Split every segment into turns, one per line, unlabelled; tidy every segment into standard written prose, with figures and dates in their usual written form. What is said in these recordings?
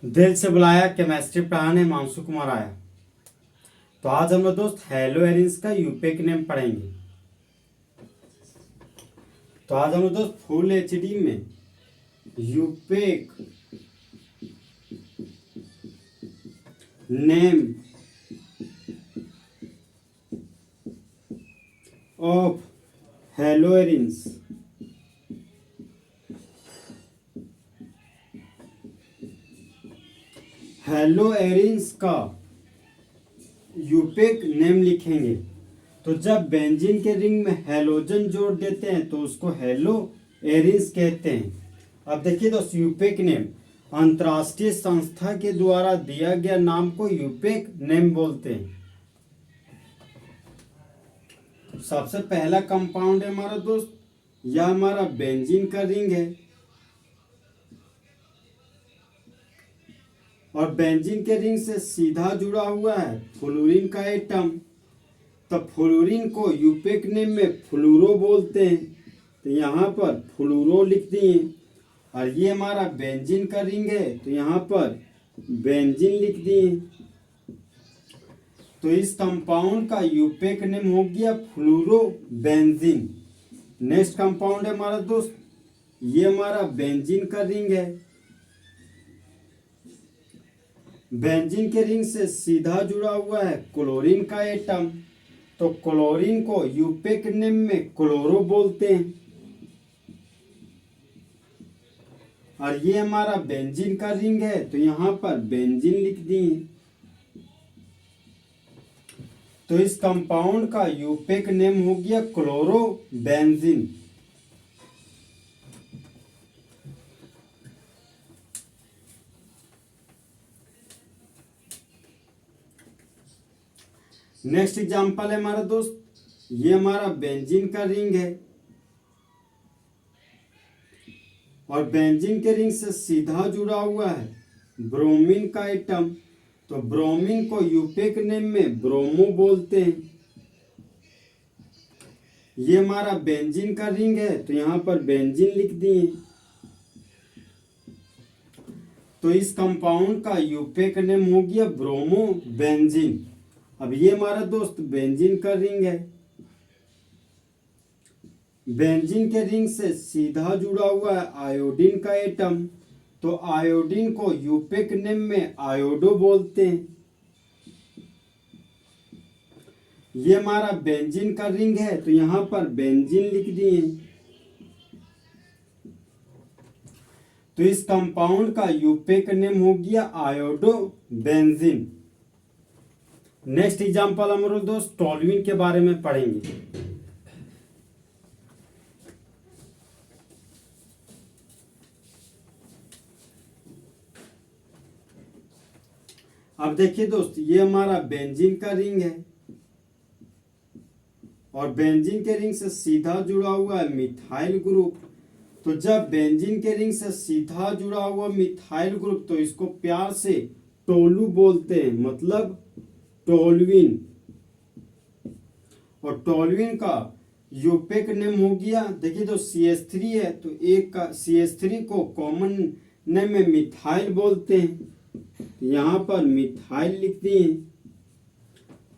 दिल से बुलाया केमिस्ट्री पढ़ाने मानसू कुमार आया। तो आज हम लोग दोस्त हेलो एरिन्स का यूपेक नेम पढ़ेंगे। तो आज हम लोग दोस्त फुल एचडी में यूपेक नेम ऑफ हेलो एरिन्स हेलो एरिन्स का यूपेक नेम लिखेंगे। तो जब बेंजीन के रिंग में हेलोजन जोड़ देते हैं तो उसको हेलो एरिन्स कहते हैं। अब देखिए दोस्त, यूपेक नेम अंतर्राष्ट्रीय संस्था के द्वारा दिया गया नाम को यूपेक नेम बोलते हैं। सबसे पहला कंपाउंड है हमारा दोस्त, यह हमारा बेंजीन का रिंग है और बेंजीन के रिंग से सीधा जुड़ा हुआ है फ्लोरीन का एटम। तो फ्लोरीन को यूपेक नेम में फ्लूरो बोलते हैं, तो यहाँ पर फ्लूरो लिख दिए। और ये हमारा बेंजीन का रिंग है तो यहाँ पर बेंजीन लिख दिए। तो इस कंपाउंड का यूपेक नेम हो गया फ्लूरो बेंजीन। नेक्स्ट कंपाउंड है हमारा दोस्त, ये हमारा बेंजीन का रिंग है। बेंजीन के रिंग से सीधा जुड़ा हुआ है क्लोरीन का एटम, तो क्लोरीन को यूपेक नेम में क्लोरो बोलते हैं। और ये हमारा बेंजीन का रिंग है तो यहाँ पर बेंजीन लिख दिए। तो इस कंपाउंड का यूपेक नेम हो गया क्लोरो बेंजीन। नेक्स्ट एग्जांपल है हमारा दोस्त, ये हमारा बेंजीन का रिंग है और बेंजीन के रिंग से सीधा जुड़ा हुआ है ब्रोमीन का एटम, तो ब्रोमीन को यूपेक नेम में ब्रोमो बोलते हैं। ये हमारा बेंजीन का रिंग है तो यहाँ पर बेंजीन लिख दिए। तो इस कंपाउंड का यूपेक नेम हो गया ब्रोमो बेंजीन। अब ये हमारा दोस्त बेंजीन का रिंग है, बेंजीन के रिंग से सीधा जुड़ा हुआ है आयोडीन का एटम, तो आयोडीन को यूपेक नेम में आयोडो बोलते हैं। ये हमारा बेंजीन का रिंग है तो यहाँ पर बेंजीन लिख दिए। तो इस कंपाउंड का यूपेक नेम हो गया आयोडो बेंजीन। नेक्स्ट एग्जांपल हम लोग दोस्त टोल्यूइन के बारे में पढ़ेंगे। अब देखिए दोस्त, ये हमारा बेंजीन का रिंग है और बेंजीन के रिंग से सीधा जुड़ा हुआ है मिथाइल ग्रुप। तो जब बेंजीन के रिंग से सीधा जुड़ा हुआ मिथाइल ग्रुप तो इसको प्यार से टोलू बोलते हैं, मतलब टोल्यूइन। और टोल्यूइन का यूपेक नेम हो गया, देखिए तो CH3 है तो एक का CH3 को कॉमन नेम में मिथाइल बोलते हैं, यहाँ पर मिथाइल लिख दिए।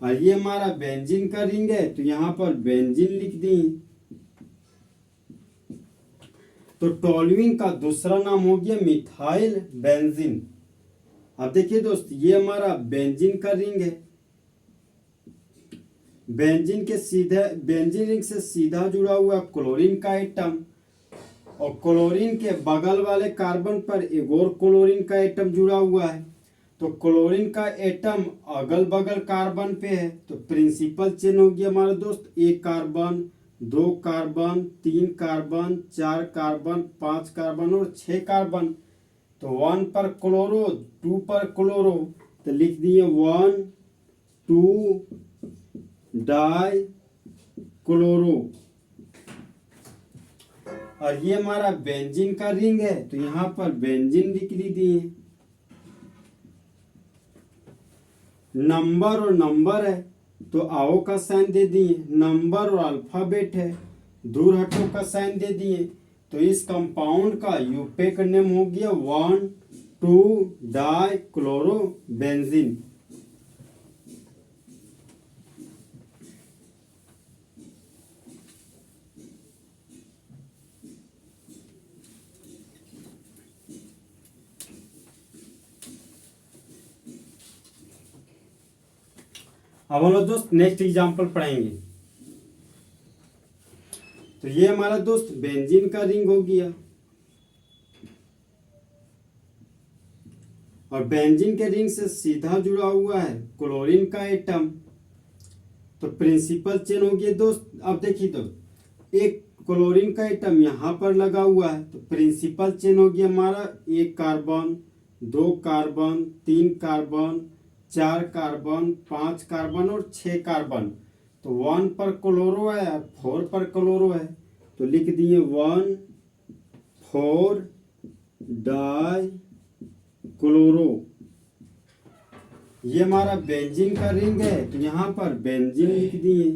और ये हमारा बेंजीन का रिंग है तो यहाँ पर बेंजीन लिख दिए। तो टोल्यूइन का दूसरा नाम हो गया मिथाइल बेंजीन। अब देखिए दोस्त, ये हमारा बेंजीन का रिंग है, बेंजीन रिंग से सीधा जुड़ा हुआ क्लोरीन का एटम और क्लोरीन के बगल वाले कार्बन पर एक और क्लोरीन का एटम जुड़ा हुआ है। तो क्लोरीन का एटम अगल बगल कार्बन पे है तो प्रिंसिपल चेन हो गया हमारा दोस्त, 1 carbon 2 carbon 3 carbon 4 carbon 5 carbon और 6 कार्बन। तो 1 पर क्लोरो 2 पर क्लोरो, तो लिख दिए 1 2 डाई क्लोरो। और ये हमारा बेंजीन का रिंग है तो यहाँ पर बेंजीन लिख दिए। नंबर और नंबर है तो आओ का साइन दे दिए, नंबर और अल्फाबेट है दूर हटो का साइन दे दिए। तो इस कंपाउंड का यूपेक नेम हो गया 1 2-डाइक्लोरोबेंजीन। अब हम लोग दोस्त नेक्स्ट एग्जांपल पढ़ेंगे। तो ये हमारा दोस्त बेंजीन का रिंग हो गया, और बेंजीन के रिंग से सीधा जुड़ा हुआ है क्लोरीन का एटम। तो प्रिंसिपल चेन हो गया दोस्त। अब देखिए तो एक क्लोरीन का एटम यहाँ पर लगा हुआ है, तो प्रिंसिपल चेन हो गया हमारा 1 carbon, 2 carbon, 3 carbon, 4 carbon, 5 carbon और 6 कार्बन। तो 1 पर क्लोरो है और 4 पर क्लोरो है, तो लिख दिए 1,4-डाई क्लोरो। ये हमारा बेंजीन का रिंग है, तो यहाँ पर बेंजीन लिख दिए।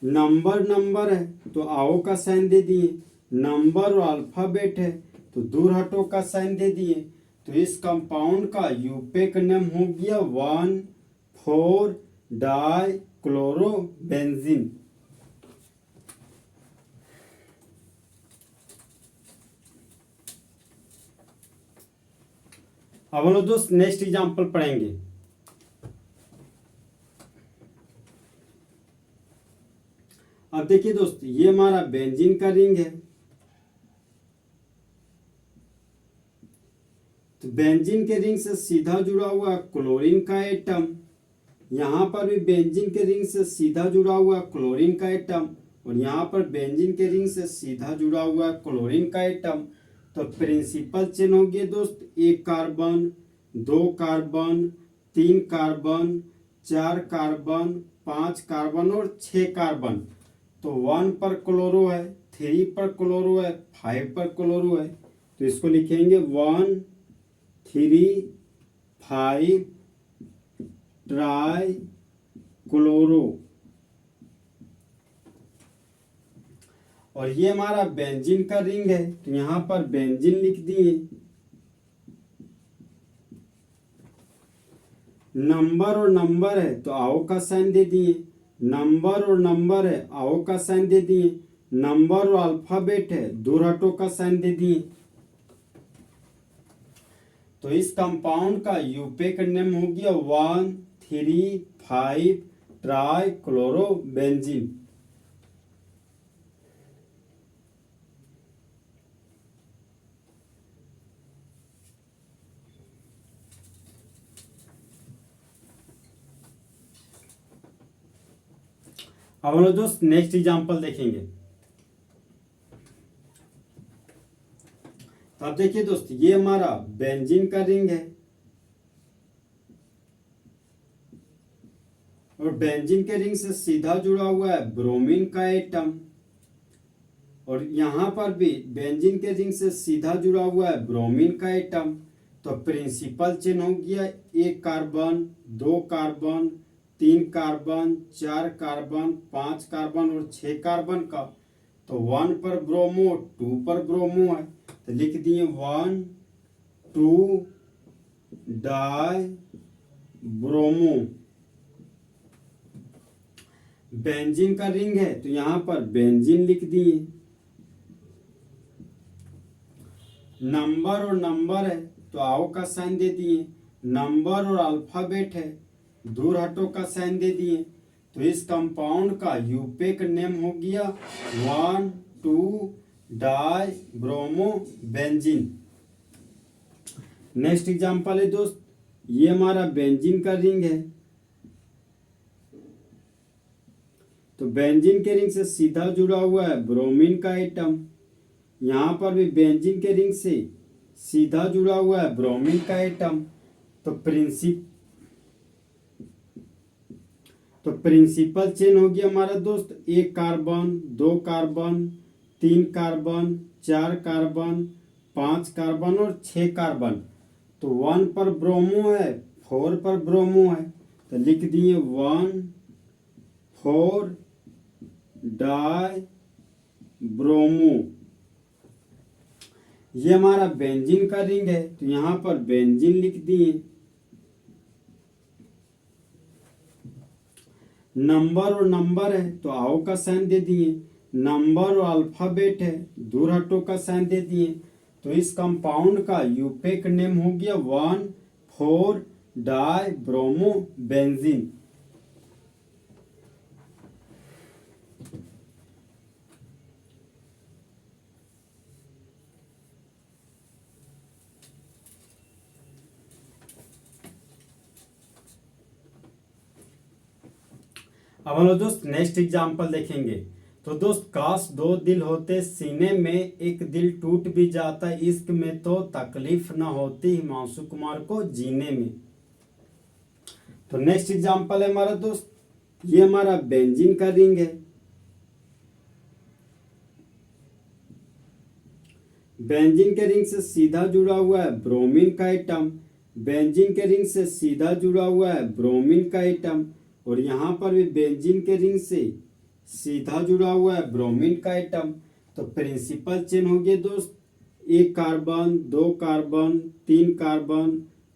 नंबर है तो आओ का साइन दे दिए। नंबर और अल्फाबेट है तो दूर हटो का साइन दे दिए। तो इस कंपाउंड का यूपेक नेम हो गया 1,4-डाइक्लोरोबेंजीन। अब हम लोग दोस्त नेक्स्ट एग्जांपल पढ़ेंगे। अब देखिए दोस्त, ये हमारा बेंजीन का रिंग है। तो बेंजीन के रिंग से सीधा जुड़ा हुआ क्लोरीन का एटम। यहाँ पर भी बेंजीन के रिंग से सीधा जुड़ा हुआ क्लोरीन का एटम, और यहाँ पर बेंजीन के रिंग से सीधा जुड़ा हुआ क्लोरीन का एटम। तो प्रिंसिपल चेन हो गया दोस्त 1 carbon, 2 carbon, 3 carbon, 4 carbon, 5 carbon और 6 कार्बन। तो 1 पर क्लोरो है, 3 पर क्लोरो है, 5 पर क्लोरो है, तो इसको लिखेंगे 1, 3, 5 ट्राई क्लोरो। और ये हमारा बेंजीन का रिंग है, तो यहाँ पर बेंजीन लिख दिए। नंबर है तो आओ का साइन दे दिए। नंबर है आओ का साइन दे दिए। नंबर और अल्फाबेट है दूर हटो का साइन दे दिए। तो इस कंपाउंड का यूपेक नेम हो गया 1,3,5-ट्राइक्लोरोबेंजीन। अब हम लोग दोस्त नेक्स्ट एग्जांपल देखेंगे। अब देखिए दोस्त, ये हमारा बेंजीन का रिंग है, और बेंजीन के रिंग से सीधा जुड़ा हुआ है ब्रोमीन का एटम। और यहाँ पर भी बेंजीन के रिंग से सीधा जुड़ा हुआ है ब्रोमीन का एटम। तो प्रिंसिपल चेन हो गया 1 carbon, 2 carbon, 3 carbon, 4 carbon, 5 carbon और 6 कार्बन का। तो 1 पर ब्रोमो, 2 पर ब्रोमो है, तो लिख दिए 1,2-डाई ब्रोमो। बेंजीन का रिंग है तो यहाँ पर बेंजीन लिख दिए। नंबर है तो आओ का साइन दे दिए। नंबर और अल्फाबेट है दूर हटो का साइन दे दिए। तो इस कंपाउंड का यूपेक नेम हो गया 1,2-डाइब्रोमोबेंजीन। नेक्स्ट एग्जांपल है दोस्त, ये हमारा बेंजीन का रिंग है। तो बेंजीन के रिंग से सीधा जुड़ा हुआ है ब्रोमीन का एटम। यहाँ पर भी बेंजीन के रिंग से सीधा जुड़ा हुआ है ब्रोमीन का एटम। तो प्रिंसिपल चेन हो गया हमारा दोस्त 1 carbon, 2 carbon, 3 carbon, 4 carbon, 5 carbon और 6 कार्बन। तो 1 पर ब्रोमो है, 4 पर ब्रोमो है, तो लिख दिए 1,4-डाई ब्रोमो। ये हमारा बेंजीन का रिंग है, तो यहाँ पर बेंजीन लिख दिए। नंबर और नंबर है तो आओ का साइन दे दिए। नंबर और अल्फाबेट है, दूर हटो का साइन दे दिए। तो इस कंपाउंड का यूपेक नेम हो गया 1,4 डाई ब्रोमो बेंजीन। अब हम लोग दोस्त नेक्स्ट एग्जांपल देखेंगे। तो दोस्त काश दो दिल होते सीने में, एक दिल टूट भी जाता इश्क में तो तकलीफ ना होती हिमांशु कुमार को जीने में। तो नेक्स्ट एग्जांपल है हमारा दोस्त, ये हमारा बेंजीन का रिंग है। बेंजीन के रिंग से सीधा जुड़ा हुआ है ब्रोमीन का एटम। बेंजीन के रिंग से सीधा जुड़ा हुआ है ब्रोमीन का एटम, और यहाँ पर भी बेंजीन के रिंग से सीधा जुड़ा हुआ है ब्रोमीन का एटम। तो प्रिंसिपल चेन हो गए दोस्त, 1 carbon, 2 carbon, 3 carbon,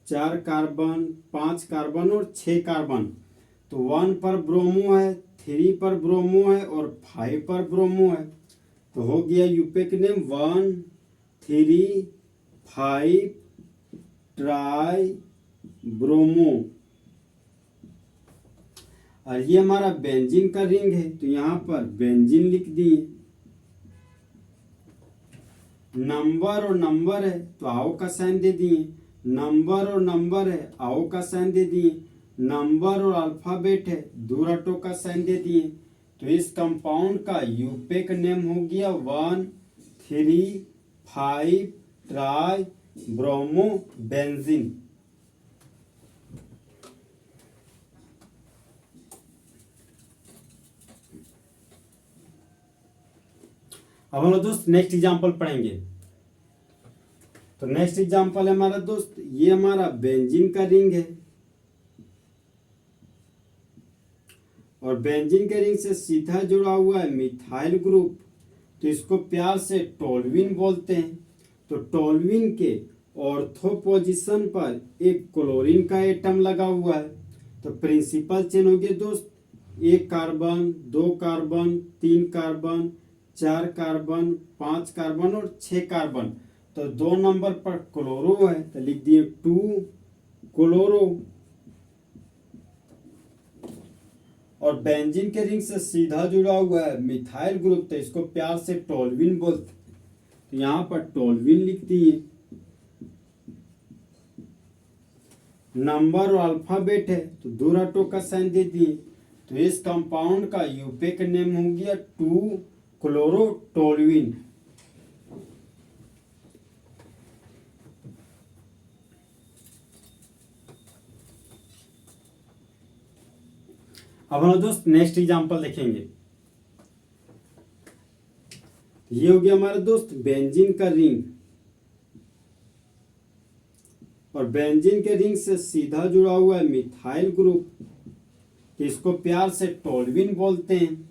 4 carbon, 5 carbon और 6 कार्बन। तो 1 पर ब्रोमो है, 3 पर ब्रोमो है और 5 पर ब्रोमो है। तो हो गया यूपेक नेम 1, 3, 5 ट्राई ब्रोमो। और ये हमारा बेंजीन का रिंग है, तो यहाँ पर बेंजीन लिख दिए। नंबर और नंबर है तो आओ का साइन दे दिए। नंबर और नंबर है, आओ का साइन दे दिए। नंबर और अल्फाबेट है, दूर हटो का साइन दे दिए। तो इस कंपाउंड का यूपेक नेम हो गया 1, 3, 5 ट्राई ब्रोमो बेंजीन। अब हम लोग दोस्त नेक्स्ट एग्जांपल पढ़ेंगे। तो नेक्स्ट एग्जांपल है हमारा दोस्त, ये हमारा बेंजीन का रिंग है, और बेंजीन के रिंग से सीधा जुड़ा हुआ है मिथाइल ग्रुप। तो इसको प्यार से टोल्यूइन बोलते हैं। तो टोल्यूइन के ऑर्थो पोजीशन पर एक क्लोरीन का एटम लगा हुआ है। तो प्रिंसिपल चेन हो गया दोस्त, 1 carbon, 2 carbon, 3 carbon, 4 carbon, 5 carbon और 6 कार्बन। तो 2 नंबर पर क्लोरो है तो लिख दिए 2 क्लोरो। और बेंजीन के रिंग से सीधा जुड़ा हुआ है मिथाइल ग्रुप, तो इसको प्यार से टोल्यूइन बोलते हैं। तो यहाँ पर टोल्यूइन लिख दिए। नंबर और अल्फाबेट है तो दूर हटो का साइन दे दिए। तो इस कंपाउंड का यूपेक नेम हो गया 2 क्लोरोटोल्यूइन। अब हम दोस्त नेक्स्ट एग्जांपल देखेंगे। ये हो गया हमारा दोस्त बेंजीन का रिंग, और बेंजीन के रिंग से सीधा जुड़ा हुआ है मिथाइल ग्रुप। तो इसको प्यार से टोल्यूइन बोलते हैं।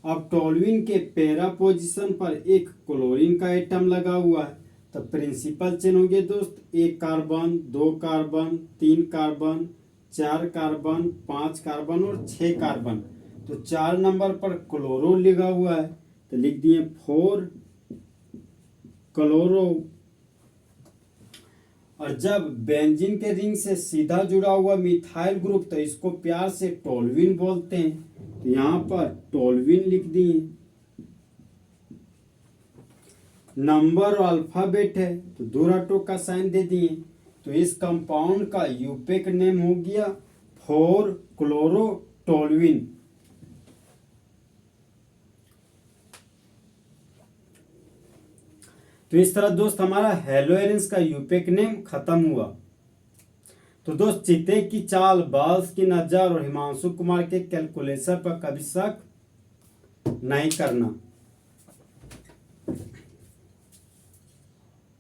अब टोल्यूइन के पैरा पोजीशन पर एक क्लोरीन का एटम लगा हुआ है। तो प्रिंसिपल चेन हो गया दोस्त, 1 carbon, 2 carbon, 3 carbon, 4 carbon, 5 carbon और 6 कार्बन। तो 4 नंबर पर क्लोरो लिखा हुआ है तो लिख दिए 4 क्लोरो। और जब बेंजीन के रिंग से सीधा जुड़ा हुआ मिथाइल ग्रुप, तो इसको प्यार से टोल्यूइन बोलते हैं। तो यहाँ पर टोल्यूइन लिख दिए। नंबर और अल्फाबेट है तो दूर हटो का साइन दे दिए। तो इस कंपाउंड का यूपेक नेम हो गया 4 क्लोरोटोल्यूइन। तो इस तरह दोस्त हमारा हेलोएरिन्स का यूपेक नेम खत्म हुआ। तो दोस्त चीते की चाल, बाल्स की नजर और हिमांशु कुमार के कैलकुलेशन पर कभी शक नहीं करना।